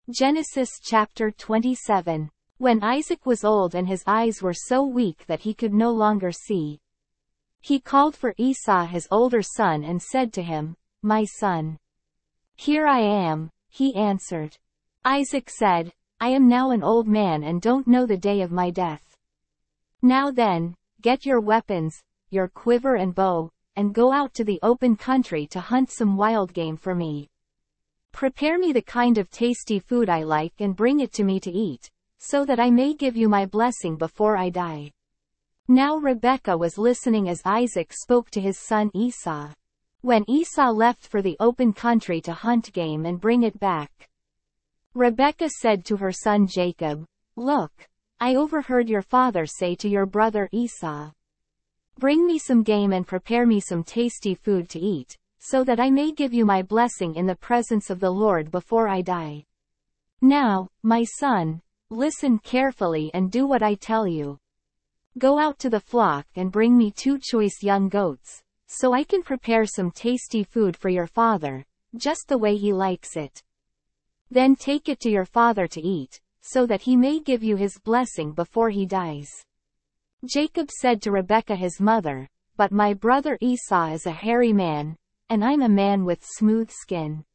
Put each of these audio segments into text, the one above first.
Genesis chapter 27. When Isaac was old and his eyes were so weak that he could no longer see, he called for Esau his older son and said to him, "My son." "Here I am," he answered. Isaac said, "I am now an old man and don't know the day of my death. Now then, get your weapons, your quiver and bow, and go out to the open country to hunt some wild game for me. Prepare me the kind of tasty food I like and bring it to me to eat, so that I may give you my blessing before I die." Now Rebekah was listening as Isaac spoke to his son Esau. When Esau left for the open country to hunt game and bring it back, Rebekah said to her son Jacob, "Look, I overheard your father say to your brother Esau, 'Bring me some game and prepare me some tasty food to eat, so that I may give you my blessing in the presence of the Lord before I die.' Now, my son, listen carefully and do what I tell you. Go out to the flock and bring me 2 choice young goats, so I can prepare some tasty food for your father, just the way he likes it. Then take it to your father to eat, so that he may give you his blessing before he dies." Jacob said to Rebekah his mother, "But my brother Esau is a hairy man, and I'm a man with smooth skin.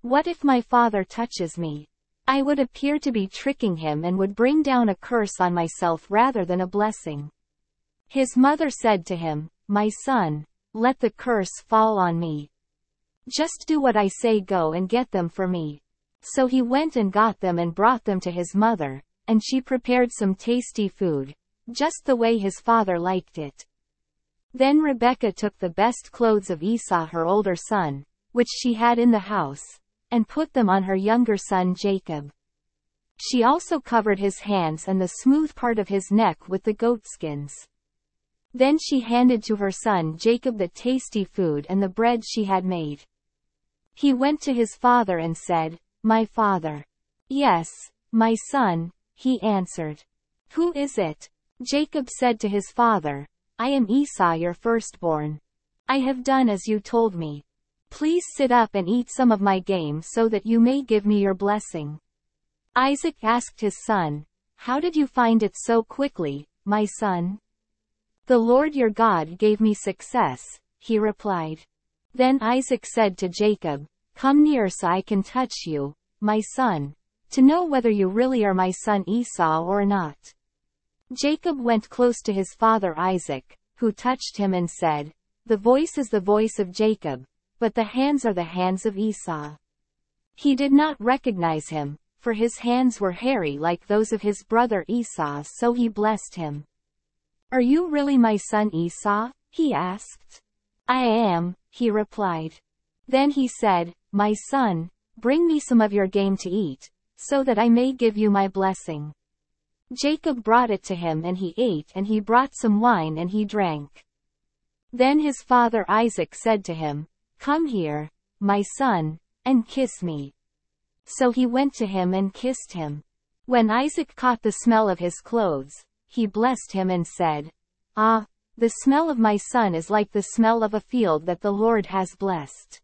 What if my father touches me? I would appear to be tricking him and would bring down a curse on myself rather than a blessing." His mother said to him, "My son, let the curse fall on me. Just do what I say, go and get them for me." So he went and got them and brought them to his mother, and she prepared some tasty food, just the way his father liked it. Then Rebekah took the best clothes of Esau her older son, which she had in the house, and put them on her younger son Jacob. She also covered his hands and the smooth part of his neck with the goatskins. Then she handed to her son Jacob the tasty food and the bread she had made. He went to his father and said, "My father." "Yes, my son," he answered. "Who is it?" Jacob said to his father, "I am Esau your firstborn. I have done as you told me. Please sit up and eat some of my game so that you may give me your blessing." Isaac asked his son, "How did you find it so quickly, my son?" "The Lord your God gave me success," he replied. Then Isaac said to Jacob, "Come near so I can touch you, my son, to know whether you really are my son Esau or not." Jacob went close to his father Isaac, who touched him and said, "The voice is the voice of Jacob, but the hands are the hands of Esau." He did not recognize him, for his hands were hairy like those of his brother Esau, so he blessed him. "Are you really my son Esau?" he asked. "I am," he replied. Then he said, "My son, bring me some of your game to eat, so that I may give you my blessing." Jacob brought it to him and he ate, and he brought some wine and he drank. Then his father Isaac said to him, "Come here, my son, and kiss me." So he went to him and kissed him. When Isaac caught the smell of his clothes, he blessed him and said, "Ah, the smell of my son is like the smell of a field that the Lord has blessed.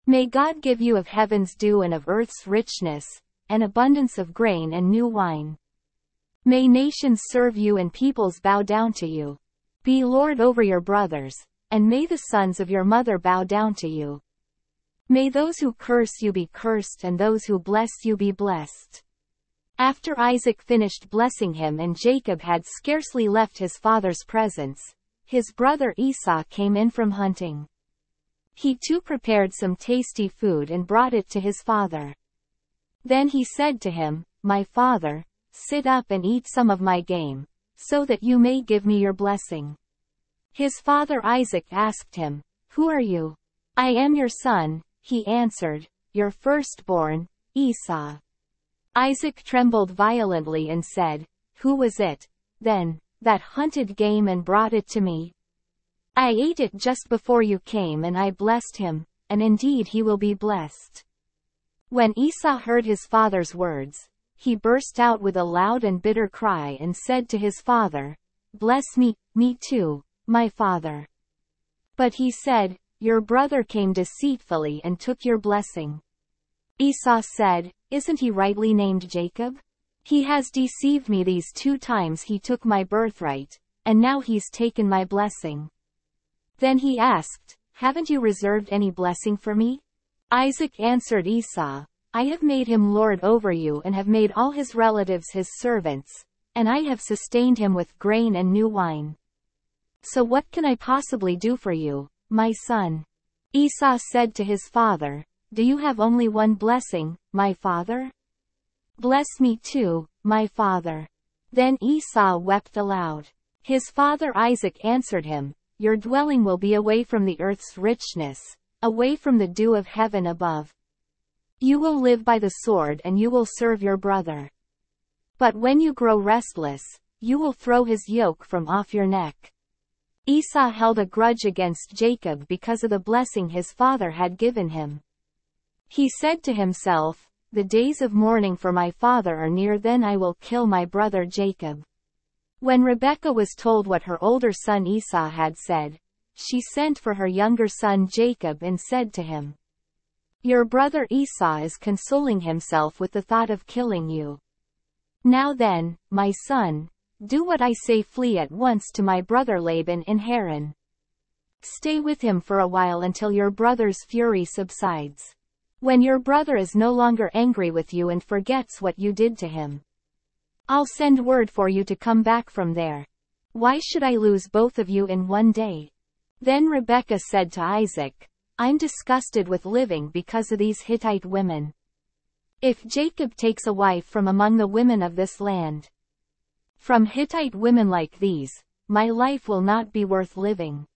May God give you of heaven's dew and of earth's richness, an abundance of grain and new wine. May nations serve you and peoples bow down to you. Be Lord over your brothers, and may the sons of your mother bow down to you. May those who curse you be cursed and those who bless you be blessed." After Isaac finished blessing him and Jacob had scarcely left his father's presence, his brother Esau came in from hunting. He too prepared some tasty food and brought it to his father. Then he said to him, "My father, sit up and eat some of my game, so that you may give me your blessing." His father Isaac asked him, "Who are you?" "I am your son," he answered, "your firstborn, Esau." Isaac trembled violently and said, "Who was it, then, that hunted game and brought it to me? I ate it just before you came and I blessed him, and indeed he will be blessed." When Esau heard his father's words, he burst out with a loud and bitter cry and said to his father, "Bless me, me too, my father." But he said, "Your brother came deceitfully and took your blessing." Esau said, "Isn't he rightly named Jacob? He has deceived me these 2 times. He took my birthright, and now he's taken my blessing." Then he asked, "Haven't you reserved any blessing for me?" Isaac answered Esau, "I have made him lord over you and have made all his relatives his servants, and I have sustained him with grain and new wine. So what can I possibly do for you, my son?" Esau said to his father, "Do you have only one blessing, my father? Bless me too, my father." Then Esau wept aloud. His father Isaac answered him, "Your dwelling will be away from the earth's richness, away from the dew of heaven above. You will live by the sword and you will serve your brother. But when you grow restless, you will throw his yoke from off your neck." Esau held a grudge against Jacob because of the blessing his father had given him. He said to himself, "The days of mourning for my father are near, then I will kill my brother Jacob." When Rebekah was told what her older son Esau had said, she sent for her younger son Jacob and said to him, "Your brother Esau is consoling himself with the thought of killing you. Now then, my son, do what I say, flee at once to my brother Laban in Haran. Stay with him for a while until your brother's fury subsides. When your brother is no longer angry with you and forgets what you did to him, I'll send word for you to come back from there. Why should I lose both of you in one day?" Then Rebekah said to Isaac, "I'm disgusted with living because of these Hittite women. If Jacob takes a wife from among the women of this land, from Hittite women like these, my life will not be worth living."